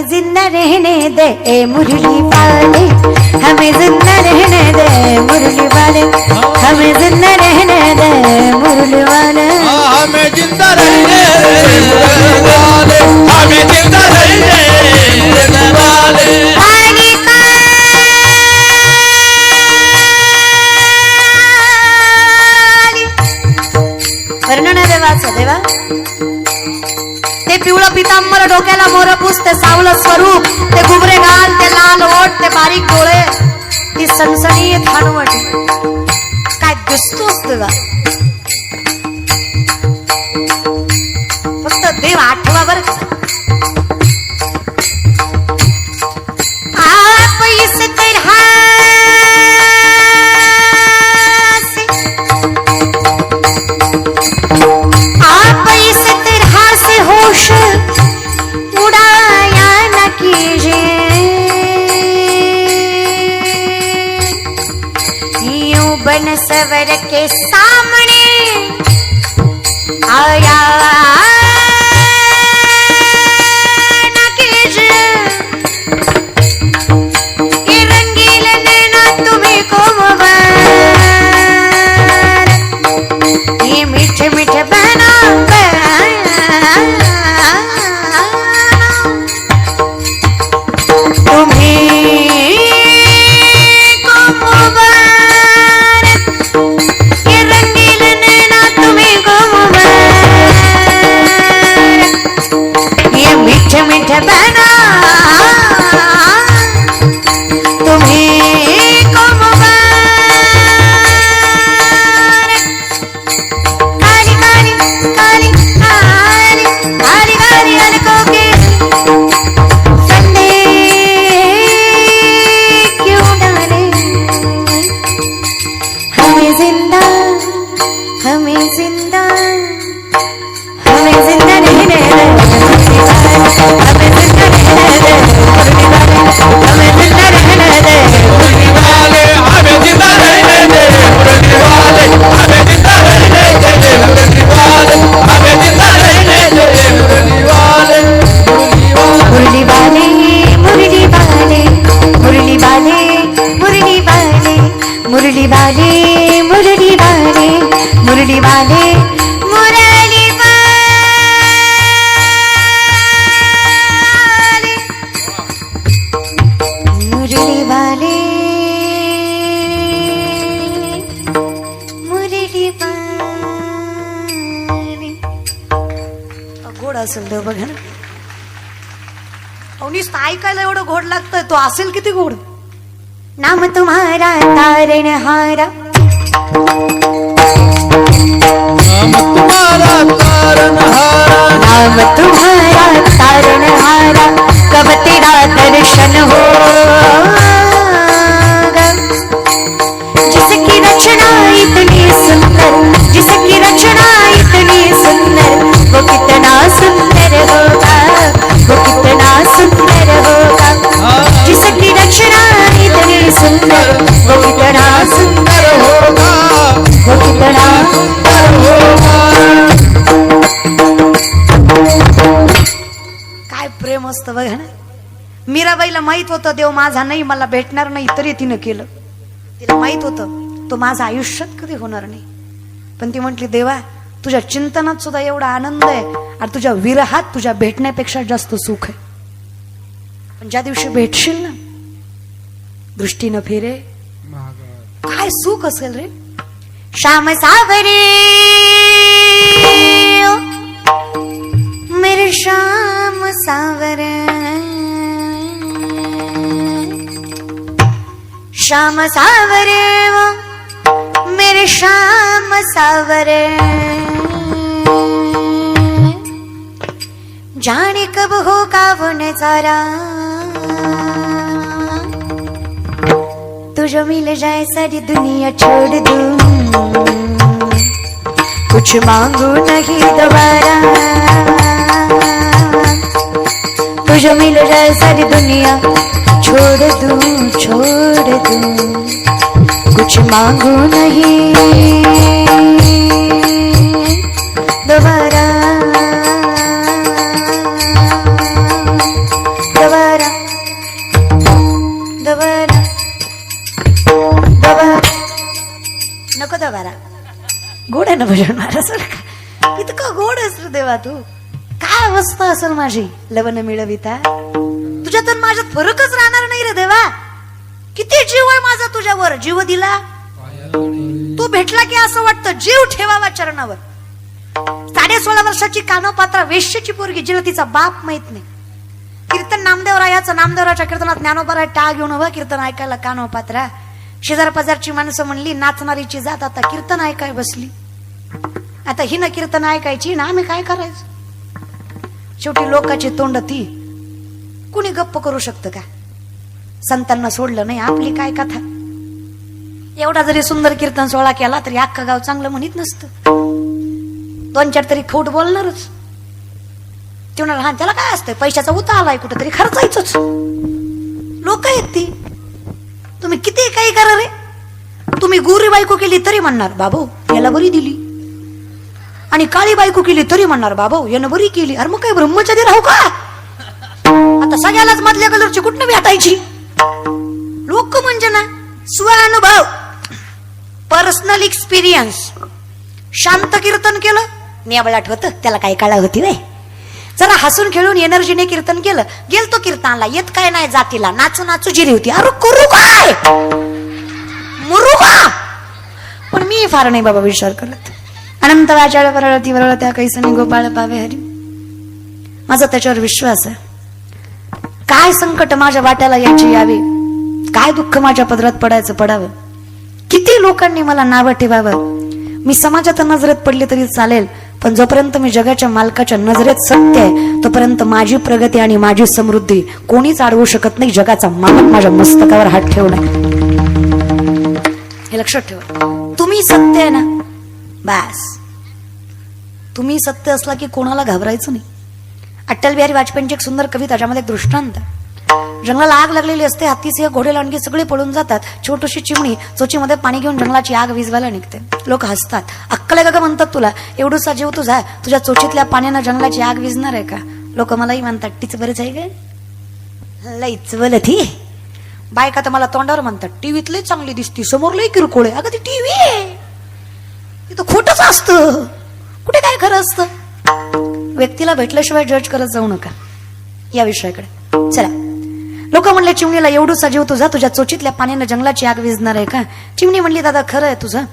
जिंदा रहने दे मुरली वाले, हमें जिंदा रहने दे मुरली वाले, हमें जिंदा रहने दे मुरली वाले, हमें जिंदा रहने दे मुरली वाले, हमें जिंदा रहने दे वाले। वर्णन देवाचं देवा, ते पिवळं पितांबर, डोक्याला मोरपूस, ते सावलं स्वरूप, ते गुबरे गाल, ते लाल ओठ, ते बारीक डोळे, ती सणसणीत हनुवट, काय दिसतोस देवा. फक्त देव आठवा बर. आप इस तरह होश उड़ाया न कीजिए, यूं बन सवर के सामने आया न कीजिए, ये रंगीले नैना तुम्हें को मुबारक, ये मीठे मीठे बहना मीठे बहना तुम्हें को मुबारक, काली काली काली काली काली काली अलकों के फंदे क्यों डाले, हमें जिंदा हमें जिंदा हमें जिंदा रहने दे, हमें जिंदा रहने दे मुरली वाले, हमें जिंदा रहने दे मुरली वाले, हमें जिंदा रहने दे मुरली वाले, हमें जिंदा रहने दे मुरली वाले, हमें जिंदा रहने दे मुरली वाले, मुरली वाले, मुरली वाले, मुरली वाले, मुरली वाले, मुरली वाले, मुरली वाले, मुरली वाले, मुरली मुरली वाले, मुरली वाले. गोड असेल देव बघा ना. अवनीस ऐकायला एवढं गोड लागतंय, तो असेल किती गोड. नाम तुम्हारा तारणहारा, नाम तुम्हारा तारणहारा, नाम तुम्हारा तारणहारा, कब तेरा दर्शन होगा, जिसकी रचना इतनी सुंदर, जिसकी रचना इतनी सुंदर, वो कितना सुंदर होगा, वो कितना सुंदर होगा, जिसकी रचना इतनी सुंदर, वो कितना सुंदर होगा, वो कितना सुंदर होगा. काय प्रेम असतं बघा ना. मीराबाईला माहित होतं देव माझा नाही, मला भेटणार नाही, तरी तिनं केलं. तिला माहित होतं तो माझा आयुष्यात कधी होणार नाही, पण ती म्हटली देवा तुझ्या चिंतनात सुद्धा एवढा आनंद आहे, आणि तुझ्या विरहात तुझ्या भेटण्यापेक्षा जास्त सुख आहे. पण ज्या दिवशी भेटशील ना, दृष्टी न फिरे, काय सुख असेल रे. श्याम सावरे मेरे श्याम सावरे, श्याम सावरे मेरे श्याम सावरे, जाने कब होगा वो नजारा, तुझे मिल जाए सारी दुनिया छोड़ दूं, कुछ मांगू नहीं दोबारा, तुझे मिल जाए सारी दुनिया छोड़ दूं, छोड़ दूं, कुछ मांगू नहीं दोबारा, दोबारा. नको त्या बारा गोड आहे ना भजन महाराज इतकं गोड आहेस रे देवा तू. काय अवस्था असेल माझी लवण मिळविता. तुझ्यातून माझ्यात फरकच राहणार नाही रे देवा. किती जीव आहे माझा तुझ्यावर. जीव दिला तू भेटला की असं वाटतं जीव ठेवावा चरणावर. 16.5 वर्षाची कानोपात्रा वेश्याची पोरगी जिला तिचा बाप माहित नाही. कीर्तन नामदेवरायाचं नामदेवराच्या कीर्तनात ज्ञानोबा टाळ घेऊन उभा कीर्तन ऐकायला कानोपात्रा. शेजार पाजारची माणसं म्हणली नाचणारीची जात आता कीर्तन ऐकाय बसली. आता ही ना कीर्तन ऐकायची ना आम्ही काय करायचं. शेवटी लोकांची तोंड ती कुणी गप्प करू शकतं का. संतांना सोडलं नाही आपली काय कथा. एवढा जरी सुंदर कीर्तन सोहळा केला तरी अख्खं गाव चांगलं म्हणत नसतं. 2-4 तरी खोट बोलणारच. ते म्हणणार हा त्याला काय असतंय पैशाचा उता आलाय कुठेतरी खर्चायचंच. लोक आहेत ती. तुम्ही किती काही करा रे. तुम्ही गोरी बायको केली तरी म्हणणार बाबू याला बरी दिली. आणि काळी बायको केली तरी म्हणणार बाबू यानं बरी केली. अरे मग काय ब्रह्मचारी राहू का. आता सगळ्यालाच मधल्या कलरची कुठनं भेटायची. लोक म्हणजे ना स्वानुभव पर्सनल एक्सपिरियन्स. शांत कीर्तन केलं नेबळाट होतं त्याला काही काळा होती रे. जरा हसून खेळून एनर्जीने कीर्तन केलं गेलतो कीर्तनाला येत काय नाही जातीला नाचू नाचू जिरी होती. अरे करू काय मुरू का. पण मी फार नाही बाबा विचार करत. अनंत वाचाळ परळती वरळ त्या कैसनी गोपाळ पावे हरी. माझा त्याच्यावर विश्वास आहे. काय संकट माझ्या वाट्याला याची यावे. काय दुःख माझ्या पदरात पडायचं पडावं. किती लोकांनी मला नावं ठेवावं. मी समाजाच्या नजरेत पडले तरी चालेल पण जोपर्यंत मी जगाच्या मालकाच्या नजरेत सत्य आहे तोपर्यंत माझी प्रगती आणि माझी समृद्धी कोणीच अडवू शकत नाही. जगाचा मालक माझ्या मस्तकावर हात ठेवलाय हे लक्षात ठेवा. तुम्ही सत्य आहे ना बस. तुम्ही सत्य असला की कोणाला घाबरायचं नाही. अटल बिहारी वाजपेयींची एक सुंदर कविता ज्यामध्ये एक दृष्टांत. जंगलाला आग लागलेली असते. हत्ती सिंह घोडे लांडगे सगळे पळून जातात. छोटीशी चिमणी चोचीमध्ये पाणी घेऊन जंगलाची आग विझवायला निघते. लोक हसतात. अक्कल आहे का म्हणतात तुला. एवढूसा जीव तुझा तुझ्या चोचीतल्या पाण्यानं जंगलाची आग विझणार आहे का. लोक मलाही म्हणतात टीच बरंच आहे का लईच बोलत ही. बायका तर मला तोंडावर म्हणतात टीव्हीत लई चांगली दिसती समोर लई किरकोळ आहे. अगं ती टीव्ही आहे तिथं खोटच असतं. कुठे काय खरं असतं. व्यक्तीला भेटल्याशिवाय जज करत जाऊ नका या विषयाकडे. चला लोक म्हणले चिमणीला एवढूसा जीव तुझा तुझ्या चोचीतल्या पाण्यानं जंगलाची आग विझणार आहे का. चिमणी म्हणली दादा खरं आहे तुझं.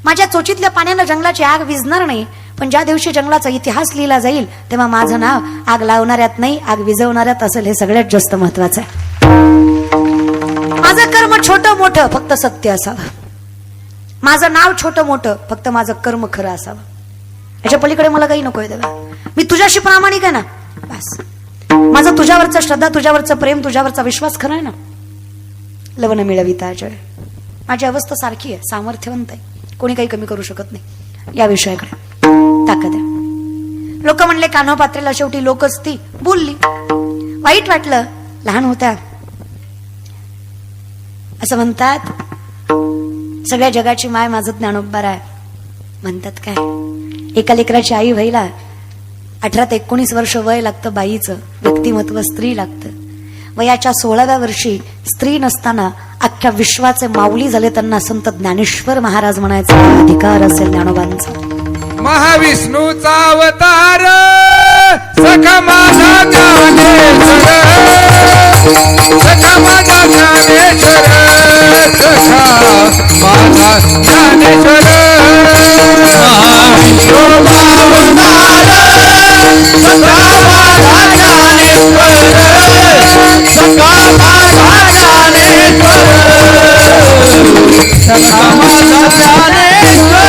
माझ्या चोचीतल्या पाण्यानं जंगलाची आग विझणार नाही पण ज्या दिवशी जंगलाचा इतिहास लिहिला जाईल तेव्हा माझं नाव आग लावणाऱ्यात नाही आग विझवणाऱ्यात असेल. हे सगळ्यात जास्त महत्वाचं आहे. माझं कर्म छोटं मोठं फक्त सत्य असावं. माझं नाव छोटं मोठं फक्त माझं कर्म खरं असावं. याच्या पलीकडे मला काही नकोय देवा. मी तुझ्याशी प्रामाणिक आहे ना बस. माझं तुझ्यावरचं श्रद्धा तुझ्यावरचं प्रेम तुझ्यावरचा विश्वास खरा आहे ना. लवण मिळविता जय. माझी अवस्था सारखी आहे सामर्थ्यवंत आहे. कोणी काही कमी करू शकत नाही या विषयाकडे ताकद आहे. लोक म्हणले कान्होपात्रेला शेवटी लोकच ती बोलली. वाईट वाटलं. लहान होत्या असं म्हणतात सगळ्या जगाची माय माझं ज्ञानोबा आहे म्हणतात. काय एका लेकराची आई व्हायला 18 ते 19 वर्ष वय लागतं. बाईचं व्यक्तिमत्व स्त्री लागतं. वयाच्या 16व्या वर्षी स्त्री नसताना अख्ख्या विश्वाचे माऊली झाले त्यांना संत ज्ञानेश्वर महाराज म्हणायचा अधिकार असेल ज्ञानोबांचा. महाविष्णूचा अवतार सखा माझा ज्ञानेश्वर सखा माझा ज्ञानेश्वर सखा माझा ज्ञानेश्वर. महाविष्णूचा अवतार सखा माझा ज्ञानेश्वर सखा माझा ज्ञानेश्वर सखा माझा ज्ञानेश्वर.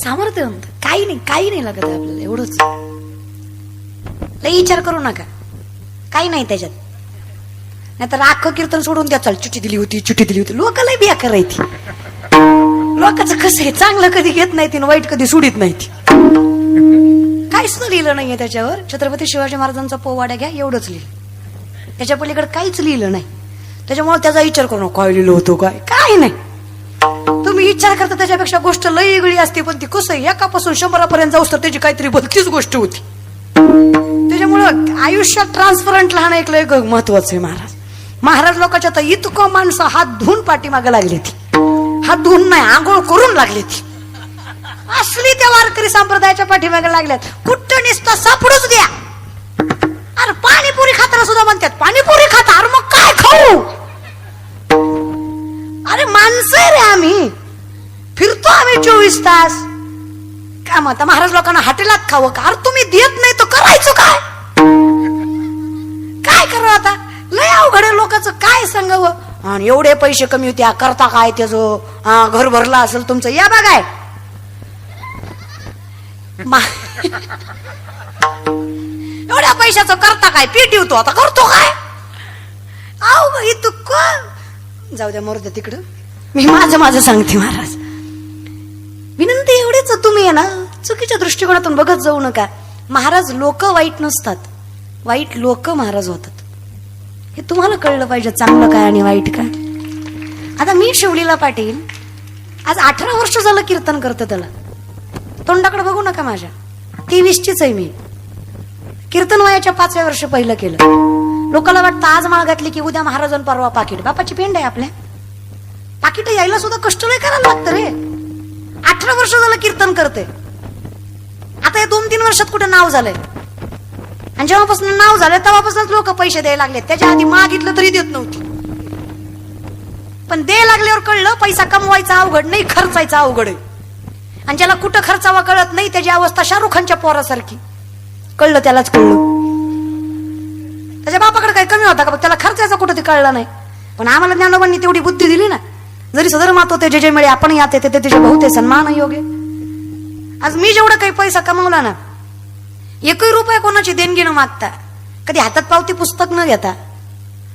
सामर्थ्यवंत काही नाही लागत आपल्याला एवढंच. लई विचार करू नका काही नाही त्याच्यात. नाहीतर अख्खं कीर्तन सोडून द्या. चल चिठ्ठी दिली होती लोकांना बिया करायची. लोकांचं कसं आहे चांगलं कधी घेत नाही ती वाईट कधी सोडित नाही ती. काहीच सुद्धा लिहिलं नाहीये त्याच्यावर. छत्रपती शिवाजी महाराजांचा पोवाडा घ्या एवढंच लिहिलं. त्याच्या पलीकडे काहीच लिहिलं नाही. त्याच्यामुळे त्याचा विचार करू काय लिहिलं होतं काय नाही. तुम्ही विचार करता त्याच्यापेक्षा गोष्ट लई वेगळी असते. पण ती कसं एकापासून 100 जाऊस तर त्याची काहीतरी भलतीच गोष्ट होती. त्याच्यामुळं आयुष्यात ट्रान्सपरंट लहान एक लय महत्वाचं आहे महाराज. महाराज लोकांच्या तर इतकं माणसं हात धुवून पाठीमागे लागली ती, हात धुवून नाही आंघोळ करून लागली ती, असली त्या वारकरी संप्रदायाच्या पाठीमागे लागल्यात. कुठं निसता सापडूच द्या. अरे पाणीपुरी खाताना सुद्धा म्हणतात पाणीपुरी खाता, अरे मग काय खाऊ? अरे माणसं आहे रे आम्ही, फिरतो आम्ही 24 तास. काय म्हणता महाराज लोकांना हॉटेलात खावं का? अरे तुम्ही देत नाही तर करायचं काय? काय करा आता? लय अवघड लोकांचं काय सांगावं. आणि एवढे पैसे कमी होत्या करता काय त्याचं? घर भरला असेल तुमचं, या बघाय एवढ्या पैशाचं करता काय? पीठ ठेवतो आता करतो काय? अहो तू जाऊ द्या मरू द्या तिकडं, मी माझं सांगते. महाराज विनंती एवढीच, तुम्ही आहे ना चुकीच्या दृष्टिकोनातून बघत जाऊ नका. महाराज लोक वाईट नसतात, वाईट लोक महाराज होतात. हे तुम्हाला कळलं पाहिजे, चांगलं काय आणि वाईट काय. आता मी शिवलीला पाटील आज 18 वर्ष झालं कीर्तन करते. त्याला तोंडाकडे बघू नका माझ्या, 23चीच आहे मी. कीर्तन वयाच्या 5व्या वर्ष पहिलं केलं. लोकांना वाटतं आज माळ घातली की उद्या महाराजां परवा पाकिट. बापाची पेंड आहे आपल्या, पाकिट यायला सुद्धा कष्ट लय करायला लागतं रे. 18 वर्ष झालं कीर्तन करते. आता या 2-3 वर्षात कुठे नाव झालंय, आणि जेव्हापासून नाव झालंय तेव्हापासूनच लोक पैसे द्यायला लागले. त्याच्या आधी मागितलं तरी देत नव्हती, पण द्यायला लागल्यावर कळलं पैसा कमवायचा अवघड नाही, खर्चायचा अवघड आहे. आणि ज्याला कुठं खर्चावा कळत नाही त्याची अवस्था शाहरुख खानच्या पोरासारखी. कळलं त्यालाच कळलं. त्याच्या बापाकडे काही कमी होता का बघ, त्याला खर्चायचा कुठं ते कळलं नाही. पण आम्हाला ज्ञानोबांनी तेवढी बुद्धी दिली ना. जरी सदर मात होते जे जे मिळे आपण यात येते ते त्याचे बहुते सन्मान योग्य. आज मी जेवढं काही पैसा कमवला ना, 1 रुपया कोणाची देणगी न मागता, कधी हातात पावती पुस्तक न घेता,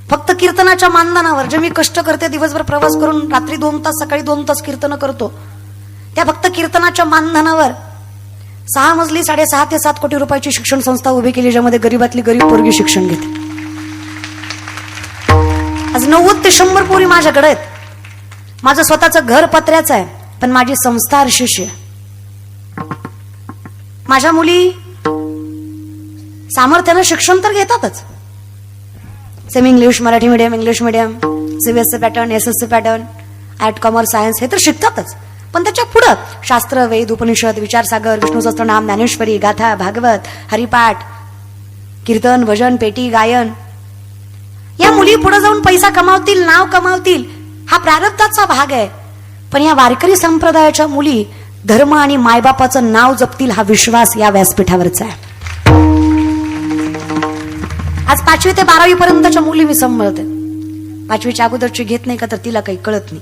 फक्त कीर्तनाच्या मानधनावर जे मी कष्ट करते, दिवसभर प्रवास करून रात्री 2 तास सकाळी 2 तास कीर्तन करतो, त्या फक्त कीर्तनाच्या मानधनावर 6 मजली 6.5 ते 7 कोटी रुपयाची शिक्षण संस्था उभी केली, ज्यामध्ये गरीबातली गरीब पोरगी शिक्षण घेते. आज 90 ते 100 पोरी माझ्याकडे आहेत. माझं स्वतःचं घर पत्र्याचं आहे, पण माझी संस्था आरशीची आहे. माझ्या मुली सामर्थ्यानं शिक्षण तर घेतातच. Semi English, Marathi medium, English medium, CBSE pattern, SSC pattern, art, commerce, science हे तर शिकतातच. पण त्याच्या पुढं शास्त्र, वेद, उपनिषद, विचारसागर, विष्णू सहस्त्रनाम, ज्ञानेश्वरी, गाथा, भागवत, हरिपाठ, कीर्तन, भजन, पेटी, गायन. या मुली पुढे जाऊन पैसा कमावतील, नाव कमावतील, हा प्रारब्धाचा भाग आहे. पण या वारकरी संप्रदायाच्या मुली धर्म आणि मायबापाचं नाव जपतील, हा विश्वास या व्यासपीठावरचा आहे. आज 5वी ते 12वी पर्यंतच्या मुली मी सांभाळते. 5वीच्या अगोदरची घेत नाही का तर तिला काही कळत नाही,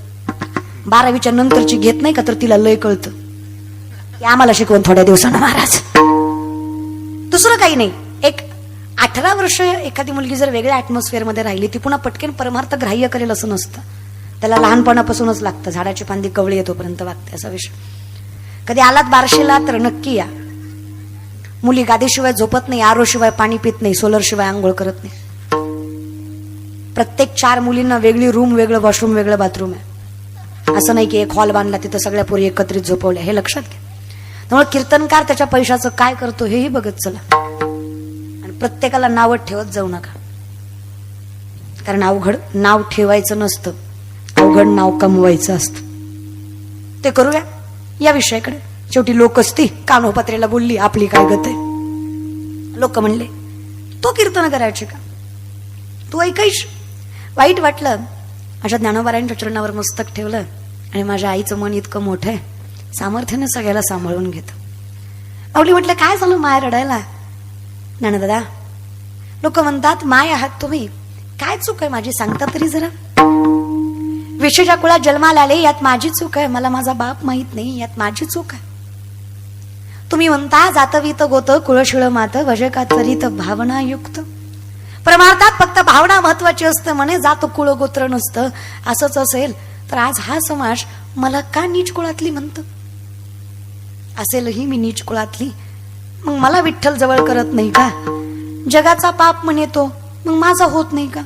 12वीच्या नंतरची घेत नाही का तर तिला लय कळतं. हे आम्हाला शिकवून थोड्या दिवसानं महाराज, दुसरं काही नाही. एक 18 वर्ष एखादी मुलगी जर वेगळ्या ऍटमॉस्फिअर मध्ये राहिली, ती पुन्हा पटकन परमार्थ ग्राह्य करेल असं नसतं. त्याला लहानपणापासूनच लागतं, झाडाची फांदी कवळी येतोपर्यंत वागते असा विषय. कधी आलात बार्शीला तर नक्की या. मुली गादीशिवाय झोपत नाही, आरोशिवाय पाणी पित नाही, सोलर शिवाय आंघोळ करत नाही. प्रत्येक 4 मुलींना वेगळी रूम, वेगळं वॉशरूम, वेगळं बाथरूम आहे. असं नाही की एक हॉल बांधला तिथं सगळ्या पोरी एकत्रित झोपवल्या, हे लक्षात घ्या. त्यामुळे कीर्तनकार त्याच्या पैशाचं काय करतो हेही बघत चला. आणि प्रत्येकाला नावच ठेवत जाऊ नका, कारण अवघड नाव ठेवायचं नसतं, अवघड नाव कमवायचं असतं. ते करूया या विषयाकडे. शेवटी लोक असती कानोपत्रेला बोलली, आपली काय गत आहे. लोक म्हणले तो कीर्तन करायचे का, तू ऐकायच. वाईट वाटलं. माझ्या ज्ञानोबारायांच्या चरणावर मस्तक ठेवलं आणि माझ्या आईचं मन इतकं मोठं आहे, सामर्थ्याने सगळ्याला सांभाळून घेत. आवली म्हटलं काय झालं माय रडायला. ज्ञानदादा, लोक म्हणतात माय आहात तुम्ही, काय चूक आहे माझी सांगता तरी जरा. विशेषा कुळात जन्माला आले यात माझी चूक आहे, मला माझा बाप माहित नाही यात माझी चूक आहे. तुम्ही म्हणता जातवीत गोत कुळशिळ मात वजे का तरीत भावना युक्त. परमार्थात फक्त भावना महत्वाची असते म्हणे, जात कुळ गोत्र नसतं. असंच असेल तर आज हा समाज मला का नीच कुळातली म्हणतं. असेलही मी नीच कुळातली, मग मला विठ्ठल जवळ करत नाही का. जगाचा पाप म्हणे तो, मग माझा होत नाही का.